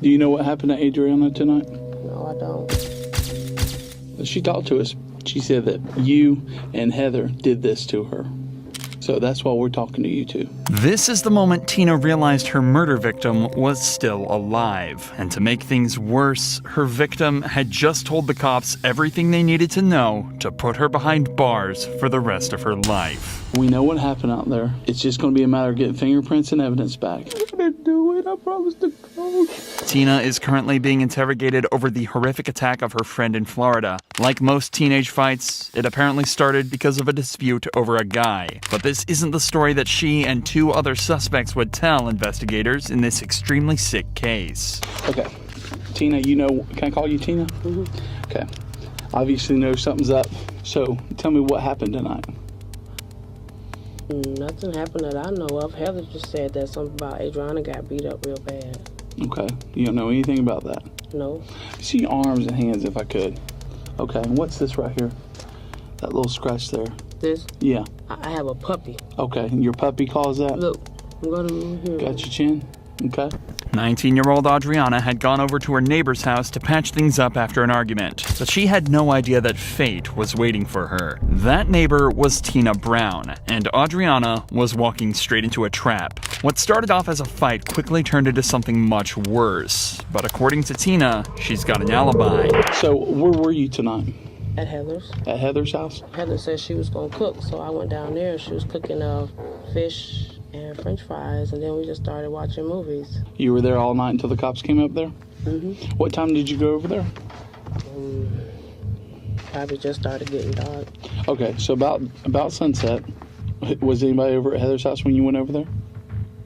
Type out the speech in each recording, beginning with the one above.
Do you know what happened to Adriana tonight? No, I don't. She talked to us. She said that you and Heather did this to her. So that's why we're talking to you two. This is the moment Tina realized her murder victim was still alive. And to make things worse, her victim had just told the cops everything they needed to know to put her behind bars for the rest of her life. We know what happened out there. It's just going to be a matter of getting fingerprints and evidence back. I'm going to do it. I promise to God. Tina is currently being interrogated over the horrific attack of her friend in Florida. Like most teenage fights, it apparently started because of a dispute over a guy. But this isn't the story that she and two other suspects would tell investigators in this extremely sick case. Okay. Tina, you know, can I call you Tina? Mm-hmm. Okay. Obviously know something's up. So tell me what happened tonight. Nothing happened that I know of. Heather just said that something about Adriana got beat up real bad. Okay. You don't know anything about that? No. See your arms and hands if I could. Okay. And what's this right here? That little scratch there. This? Yeah. I have a puppy. Okay. And your puppy caused that? Look, I'm going to here. Got your chin? Okay. 19-year-old Adriana had gone over to her neighbor's house to patch things up after an argument, but she had no idea that fate was waiting for her. That neighbor was Tina Brown, and Adriana was walking straight into a trap. What started off as a fight quickly turned into something much worse, but according to Tina, she's got an alibi. So where were you tonight? At Heather's. At Heather's house? Heather said she was going to cook, so I went down there. She was cooking fish and french fries, and then we just started watching movies. You were there all night until the cops came up there? Mm-hmm. What time did you go over there? Probably just started getting dark. Okay, so about sunset, was anybody over at Heather's house when you went over there?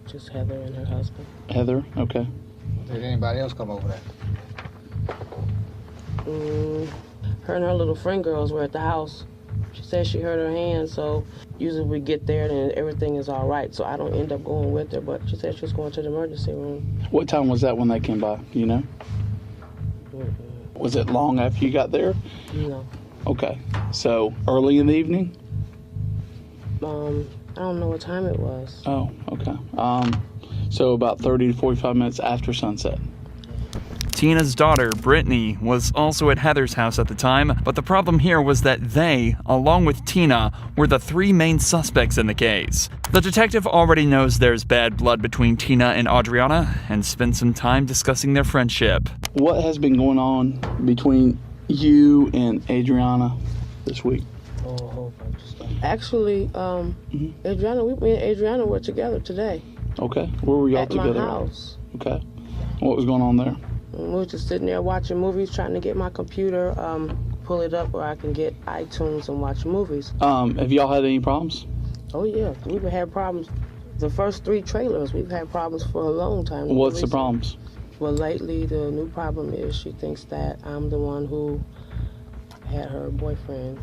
Just Heather and her husband. Heather, okay. Did anybody else come over there? Her and her little friend girls were at the house. She said she hurt her hand, so usually we get there and everything is all right, so I don't end up going with her, but she said she was going to the emergency room. What time was that when they came by, you know? Was it long after you got there? No. Okay, so early in the evening? I don't know what time it was. Oh, okay. So about 30 to 45 minutes after sunset. Tina's daughter, Brittany, was also at Heather's house at the time, but the problem here was that they, along with Tina, were the three main suspects in the case. The detective already knows there's bad blood between Tina and Adriana and spent some time discussing their friendship. What has been going on between you and Adriana this week? Oh, a whole bunch of stuff. Actually, me and Adriana were together today. Okay, where were y'all at together? At my house. Okay, what was going on there? We were just sitting there watching movies, trying to get my computer, pull it up where I can get iTunes and watch movies. Have y'all had any problems? Oh yeah, we've had problems. The first 3 trailers, we've had problems for a long time. What's the problems? Well, lately the new problem is she thinks that I'm the one who had her boyfriend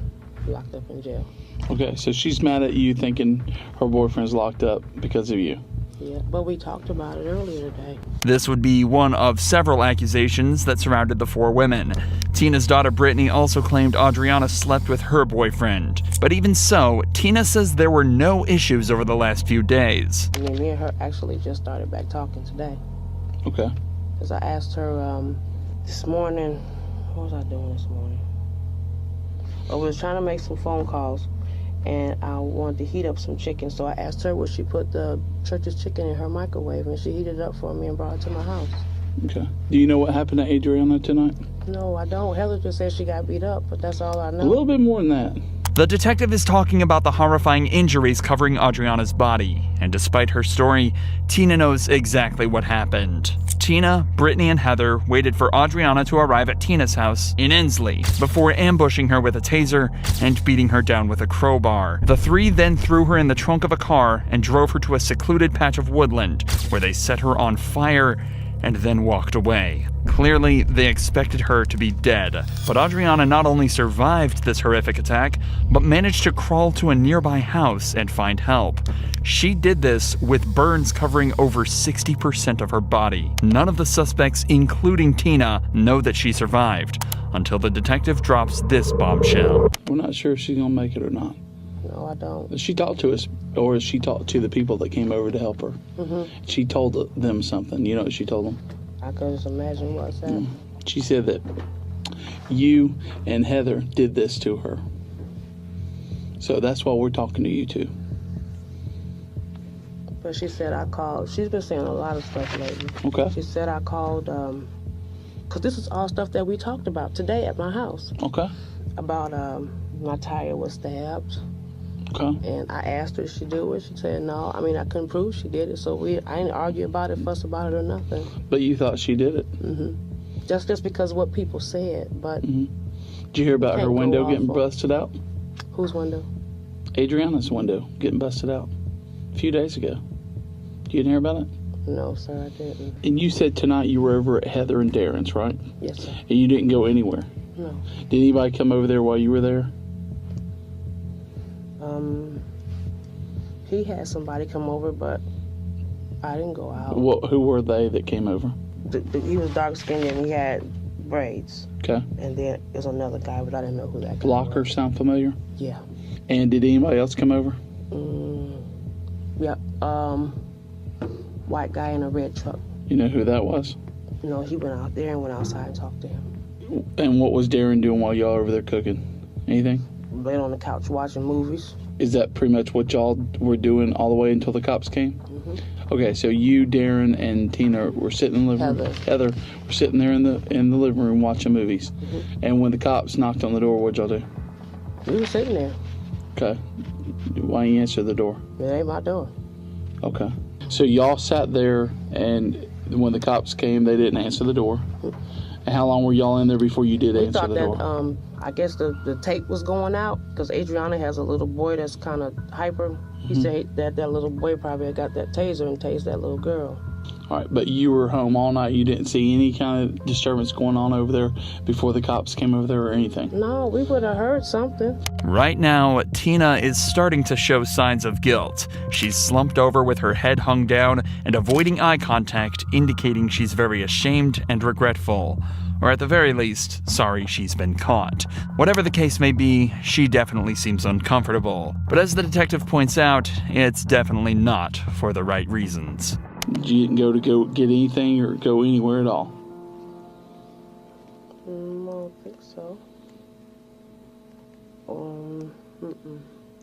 locked up in jail. Okay, so she's mad at you thinking her boyfriend's locked up because of you. Yeah, but we talked about it earlier today. This would be one of several accusations that surrounded the 4 women. Tina's daughter Brittany also claimed Adriana slept with her boyfriend. But even so, Tina says there were no issues over the last few days. And then me and her actually just started back talking today. Okay. Because I asked her this morning, what was I doing this morning? I was trying to make some phone calls, and I wanted to heat up some chicken, so I asked her would she put the church's chicken in her microwave, and she heated it up for me and brought it to my house. Okay. Do you know what happened to Adriana tonight? No, I don't. Heather just said she got beat up, but that's all I know. A little bit more than that. The detective is talking about the horrifying injuries covering Adriana's body, and despite her story, Tina knows exactly what happened. Tina, Brittany, and Heather waited for Adriana to arrive at Tina's house in Ensley before ambushing her with a taser and beating her down with a crowbar. The 3 then threw her in the trunk of a car and drove her to a secluded patch of woodland where they set her on fire and then walked away. Clearly, they expected her to be dead, but Adriana not only survived this horrific attack, but managed to crawl to a nearby house and find help. She did this with burns covering over 60% of her body. None of the suspects, including Tina, know that she survived, until the detective drops this bombshell. We're not sure if she's gonna make it or not. No, I don't. Does she talk to us, or she talked to the people that came over to help her? Mm-hmm. She told them something. You know what she told them? I could just imagine what's that. She said that you and Heather did this to her. So that's why we're talking to you two. But she said I called. She's been saying a lot of stuff lately. Okay. She said I called, because this is all stuff that we talked about today at my house. Okay. About my tire was stabbed. Okay. And I asked her if she do it. She said no. I mean, I couldn't prove she did it. So I didn't argue about it, fuss about it or nothing. But you thought she did it? Just because of what people said. But Did you hear about her Can't go window off getting on- busted out? whose window? Adriana's window getting busted out a few days ago. You didn't hear about it? No, sir, I didn't. And you said tonight you were over at Heather and Darren's, right? Yes, sir. And you didn't go anywhere. No. Did anybody come over there while you were there? He had somebody come over, but I didn't go out. Who were they that came over? He was dark skinned and he had braids. Okay. And then there's another guy, but I didn't know who that guy Blocker was. sound familiar? Yeah. And did anybody else come over? Yeah. White guy in a red truck. You know who that was? You know, he went out there and went outside and talked to him. And what was Darren doing while y'all over there cooking? Anything? Laid on the couch watching movies. Is that pretty much what y'all were doing all the way until the cops came? Okay, so you, Darren, and Tina were sitting in the living room. Heather were sitting there in the living room watching movies. And when the cops knocked on the door, what'd y'all do? We were sitting there. Okay. Why didn't you answer the door? It ain't my door. Okay. So y'all sat there, and when the cops came, they didn't answer the door. And how long were y'all in there before you did We answer thought the that, door? I guess the tape was going out because Adriana has a little boy that's kind of hyper. He said that little boy probably had got that taser and tased that little girl. All right, but you were home all night. You didn't see any kind of disturbance going on over there before the cops came over there or anything? No, we would have heard something. Right now, Tina is starting to show signs of guilt. She's slumped over with her head hung down and avoiding eye contact, indicating she's very ashamed and regretful. Or at the very least, sorry she's been caught. Whatever the case may be, she definitely seems uncomfortable. But as the detective points out, it's definitely not for the right reasons. You didn't go get anything or go anywhere at all? I don't think so.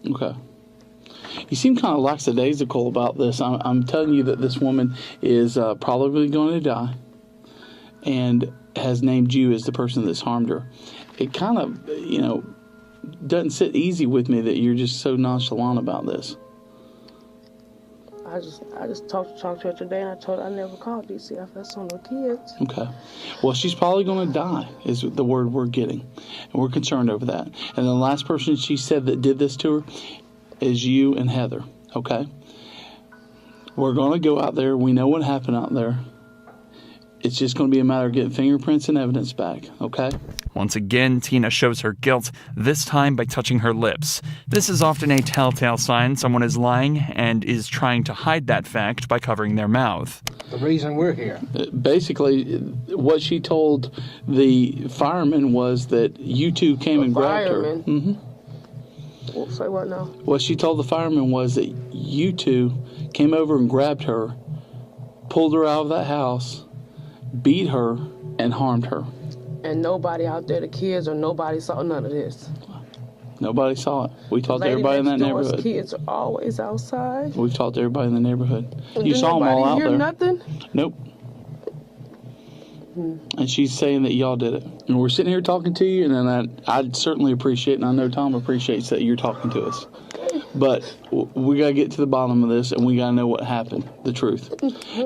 Okay. You seem kind of lackadaisical about this. I'm telling you that this woman is probably going to die and has named you as the person that's harmed her. It kind of, doesn't sit easy with me that you're just so nonchalant about this. I just talked to her today, and I told her I never called DCFS on the kids. Okay. Well, she's probably going to die is the word we're getting. And we're concerned over that. And the last person she said that did this to her is you and Heather. Okay? We're going to go out there. We know what happened out there. It's just going to be a matter of getting fingerprints and evidence back. Okay? Once again, Tina shows her guilt, this time by touching her lips. This is often a telltale sign someone is lying and is trying to hide that fact by covering their mouth. The reason we're here. Basically, what she told the fireman was that you two came and grabbed her. Fireman? Well, say what now? What she told the fireman was that you two came over and grabbed her, pulled her out of that house, beat her, and harmed her. And nobody out there, the kids or nobody saw none of this. Nobody saw it. We talked to Lady everybody in that next door's neighborhood. kids are always outside. We've talked to everybody in the neighborhood. And You didn't saw them all nobody out hear there. Nothing? Nope. And she's saying that y'all did it. And we're sitting here talking to you, and then I'd certainly appreciate, and I know Tom appreciates that you're talking to us. But we got to get to the bottom of this, and we got to know what happened, the truth.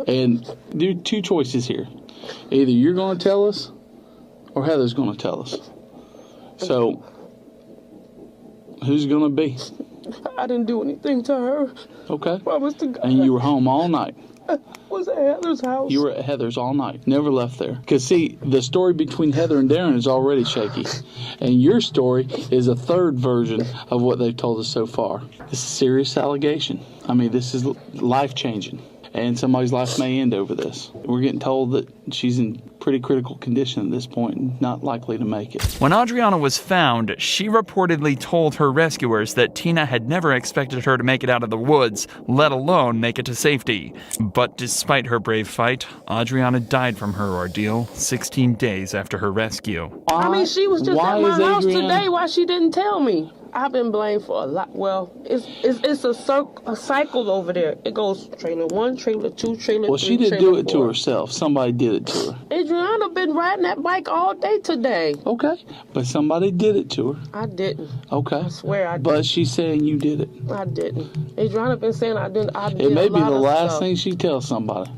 And there are two choices here. Either you're going to tell us, or Heather's going to tell us. So, who's it going to be? I didn't do anything to her. Okay. Promise to God. And you were home all night. I was at Heather's house. You were at Heather's all night. Never left there. Because, see, the story between Heather and Darren is already shaky. And your story is a third version of what they've told us so far. It's a serious allegation. I mean, this is life-changing. and somebody's life may end over this. We're getting told that she's in pretty critical condition at this point and not likely to make it. When Adriana was found, she reportedly told her rescuers that Tina had never expected her to make it out of the woods, let alone make it to safety. But despite her brave fight, Adriana died from her ordeal 16 days after her rescue. I mean, she was just Why at my is house Adriana- today. Why she didn't tell me? I've been blamed for a lot. Well, it's a cycle over there. It goes trailer 1, trailer 2, trailer 3. Well, she didn't trailer do it to 4. herself. Somebody did it to her. Adriana been riding that bike all day today. Okay, but somebody did it to her. I didn't. Okay. I swear I But she's saying you did it. I didn't. Adriana been saying I didn't. I did It may a be lot the of last stuff. thing she tells somebody.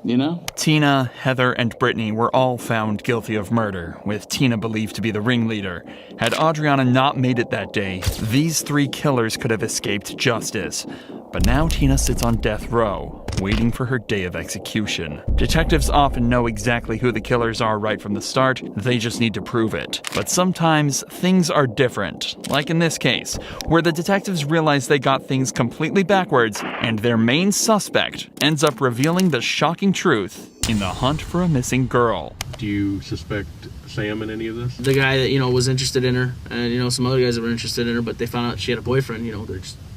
You know? Tina, Heather, and Brittany were all found guilty of murder, with Tina believed to be the ringleader. Had Adriana not made it that day, these 3 killers could have escaped justice. But now Tina sits on death row, waiting for her day of execution. Detectives often know exactly who the killers are right from the start, they just need to prove it. But sometimes things are different, like in this case, where the detectives realize they got things completely backwards, and their main suspect ends up revealing the shocking truth in the hunt for a missing girl. Do you suspect Sam in any of this? The guy that, was interested in her, and, some other guys that were interested in her, but they found out she had a boyfriend,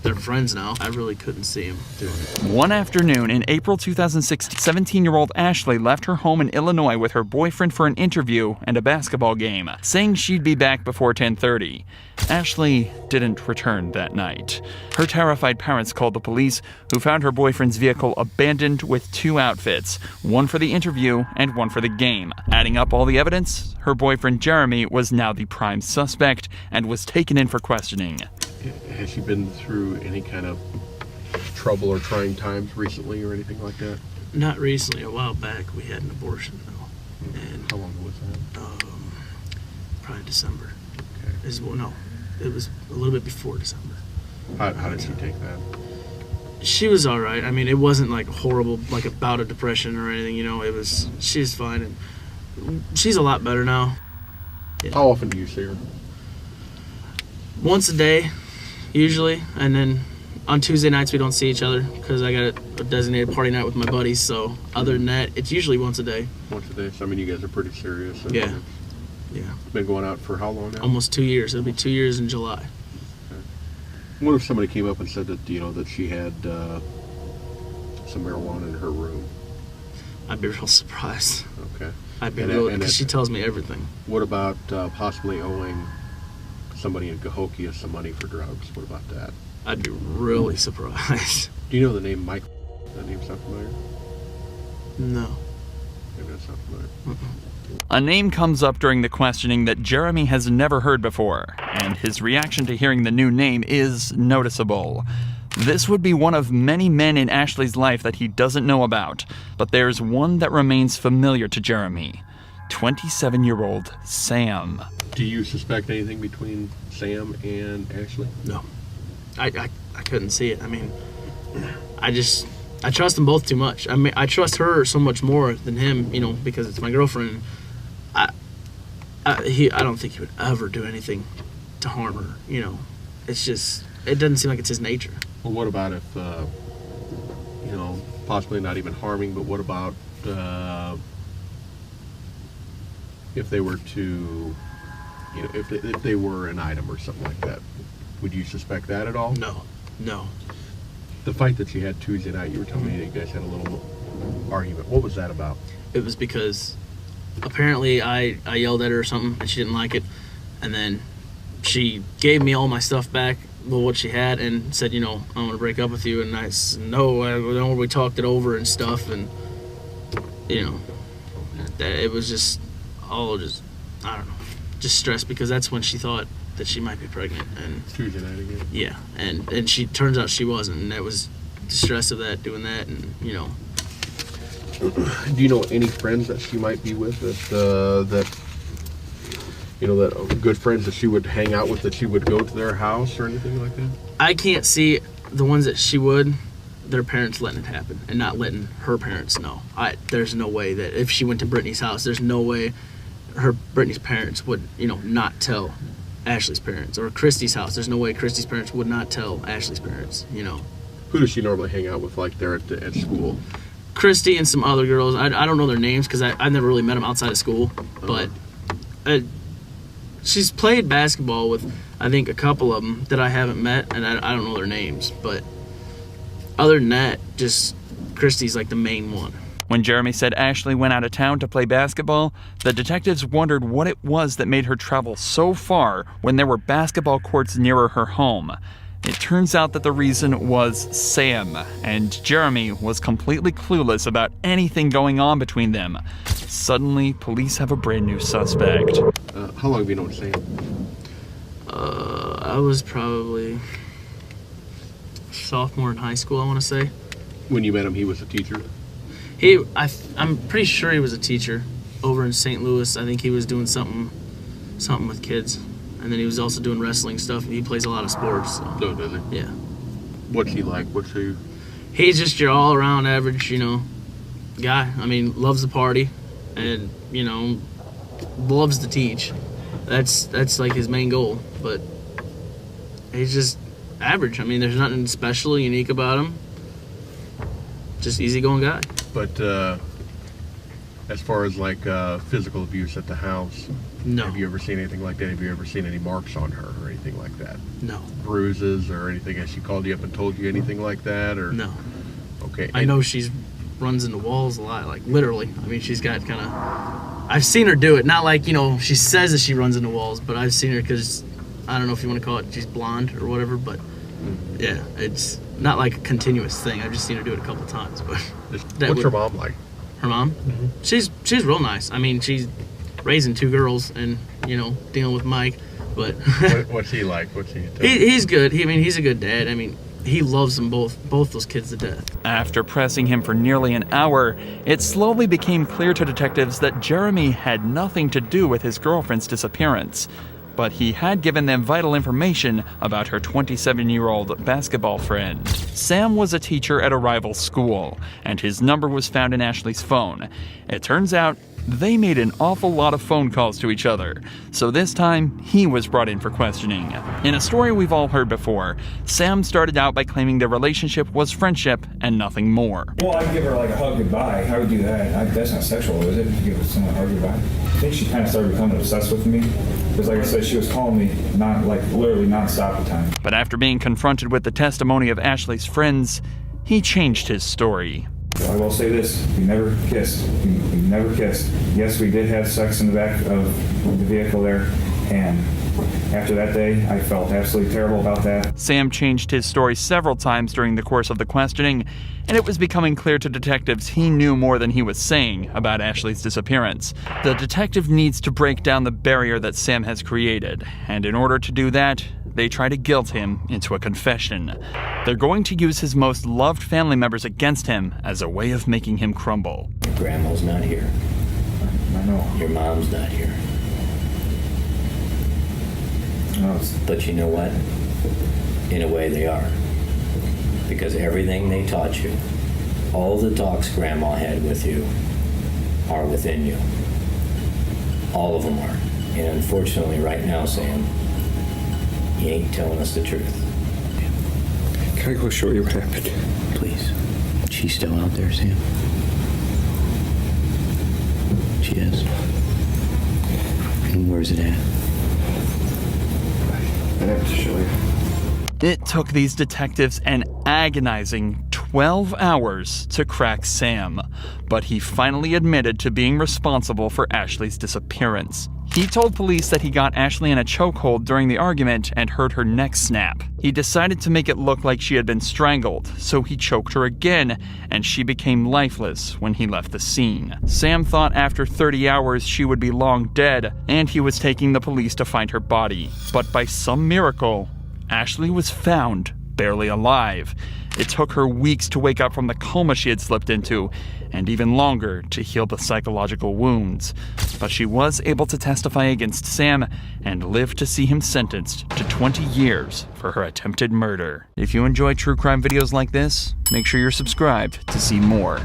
they're friends now. I really couldn't see him doing it. One afternoon in April 2006, 17-year-old Ashley left her home in Illinois with her boyfriend for an interview and a basketball game, saying she'd be back before 10:30. Ashley didn't return that night. Her terrified parents called the police, who found her boyfriend's vehicle abandoned with 2 outfits, one for the interview and one for the game. Adding up all the evidence, her boyfriend Jeremy was now the prime suspect and was taken in for questioning. Has she been through any kind of trouble or trying times recently or anything like that? Not recently. A while back, we had an abortion, though. And How long was that? probably December. Okay. No, it was a little bit before December. How did she take that? She was all right. I mean, it wasn't like horrible, like a bout of depression or anything, she's fine. And she's a lot better now. How often do you see her? Once a day, usually, and then on Tuesday nights we don't see each other because I got a designated party night with my buddies. So other than that, it's usually once a day. Once a day. So, I mean, you guys are pretty serious. And Yeah. Been going out for how long now? Almost 2 years. It'll be 2 years in July. What if somebody came up and said that, that she had some marijuana in her room? I'd be real surprised. Okay. I'd be And real that- and because that- she tells me everything. What about possibly owing somebody in Cahokia some money for drugs? What about that? I'd be really surprised. Do you know the name Mike? That name sound familiar? No. Maybe that's not familiar. A name comes up during the questioning that Jeremy has never heard before, and his reaction to hearing the new name is noticeable. This would be one of many men in Ashley's life that he doesn't know about, but there's one that remains familiar to Jeremy. 27-year-old Sam. Do you suspect anything between Sam and Ashley? No. I couldn't see it. I mean, I trust them both too much. I mean, I trust her so much more than him, because it's my girlfriend. I don't think he would ever do anything to harm her, It's just, it doesn't seem like it's his nature. Well, what about if, possibly not even harming, but what about if they were to, if they were an item or something like that? Would you suspect that at all? No. The fight that you had Tuesday night, you were telling me that you guys had a little argument. What was that about? It was because apparently I yelled at her or something and she didn't like it. And then she gave me all my stuff back, what she had, and said, I'm going to break up with you. And I said, no, we talked it over and stuff. And, that it was just all just, I don't know, just stress because that's when she thought that she might be pregnant. And Tuesday night again? yeah, and she turns out she wasn't. And that was the stress of that, doing that, and, Do you know any friends that she might be with that good friends that she would hang out with, that she would go to their house or anything like that? I can't see the ones that she would, their parents letting it happen and not letting her parents know. There's no way that if she went to Brittany's house, there's no way Brittany's parents would, not tell Ashley's parents. Or Christy's house, there's no way Christy's parents would not tell Ashley's parents, Who does she normally hang out with, like there at school? Christy and some other girls. I don't know their names because I never really met them outside of school. But she's played basketball with, I think, a couple of them that I haven't met, and I don't know their names. But other than that, just Christy's like the main one. When Jeremy said Ashley went out of town to play basketball, the detectives wondered what it was that made her travel so far when there were basketball courts nearer her home. It turns out that the reason was Sam, and Jeremy was completely clueless about anything going on between them. Suddenly, police have a brand new suspect. How long have you known Sam? I was probably sophomore in high school, I want to say. When you met him, he was a teacher? I'm pretty sure he was a teacher over in St. Louis. I think he was doing something with kids. And then he was also doing wrestling stuff. He plays a lot of sports. So. No, does he? Yeah. What's he like? He's just your all-around average, guy. I mean, loves the party and, loves to teach. That's like his main goal. But he's just average. I mean, there's nothing special, unique about him. Just easygoing guy. But as far as like physical abuse at the house, No. have you ever seen anything like that? Have you ever seen any marks on her or anything like that? No. Bruises or anything? Has she called you up and told you anything like that? Or No. Okay. I know she runs into walls a lot, like literally. I mean, she's got kind of... I've seen her do it. Not like, she says that she runs into walls, but I've seen her because, I don't know if you want to call it, she's blonde or whatever, but yeah, it's not like a continuous thing. I've just seen her do it a couple times. But What's her mom like? Her mom? Mm-hmm. She's real nice. I mean, she's raising 2 girls and, dealing with Mike, but... What's he like? What's he? He's good. He's a good dad. I mean, he loves them both those kids to death. After pressing him for nearly an hour, it slowly became clear to detectives that Jeremy had nothing to do with his girlfriend's disappearance. But he had given them vital information about her 27-year-old basketball friend. Sam was a teacher at a rival school, and his number was found in Ashley's phone. It turns out they made an awful lot of phone calls to each other, so this time he was brought in for questioning. In a story we've all heard before, Sam started out by claiming their relationship was friendship and nothing more. Well, I'd give her like a hug goodbye. I would do that. That's not sexual, is it? To give someone a hug goodbye? I think she kind of started becoming obsessed with me. Because like I said, she was calling me literally nonstop at times. But after being confronted with the testimony of Ashley's friends, he changed his story. I will say this, we never kissed. We never kissed. Yes, we did have sex in the back of the vehicle there, and after that day, I felt absolutely terrible about that. Sam changed his story several times during the course of the questioning, and it was becoming clear to detectives he knew more than he was saying about Ashley's disappearance. The detective needs to break down the barrier that Sam has created, and in order to do that, they try to guilt him into a confession. They're going to use his most loved family members against him as a way of making him crumble. Your grandma's not here. I know. Your mom's not here. No, But you know what? In a way they are. Because everything they taught you, all the talks Grandma had with you, are within you. All of them are. And unfortunately right now, Sam, you ain't telling us the truth. Can I go show you what happened? Please. She's still out there, Sam? She is. And where's it at? I have to show you. It took these detectives an agonizing 12 hours to crack Sam, but he finally admitted to being responsible for Ashley's disappearance. He told police that he got Ashley in a chokehold during the argument and heard her neck snap. He decided to make it look like she had been strangled, so he choked her again, and she became lifeless when he left the scene. Sam thought after 30 hours she would be long dead, and he was taking the police to find her body. But by some miracle, Ashley was found barely alive. It took her weeks to wake up from the coma she had slipped into, and even longer to heal the psychological wounds. But she was able to testify against Sam and live to see him sentenced to 20 years for her attempted murder. If you enjoy true crime videos like this, make sure you're subscribed to see more.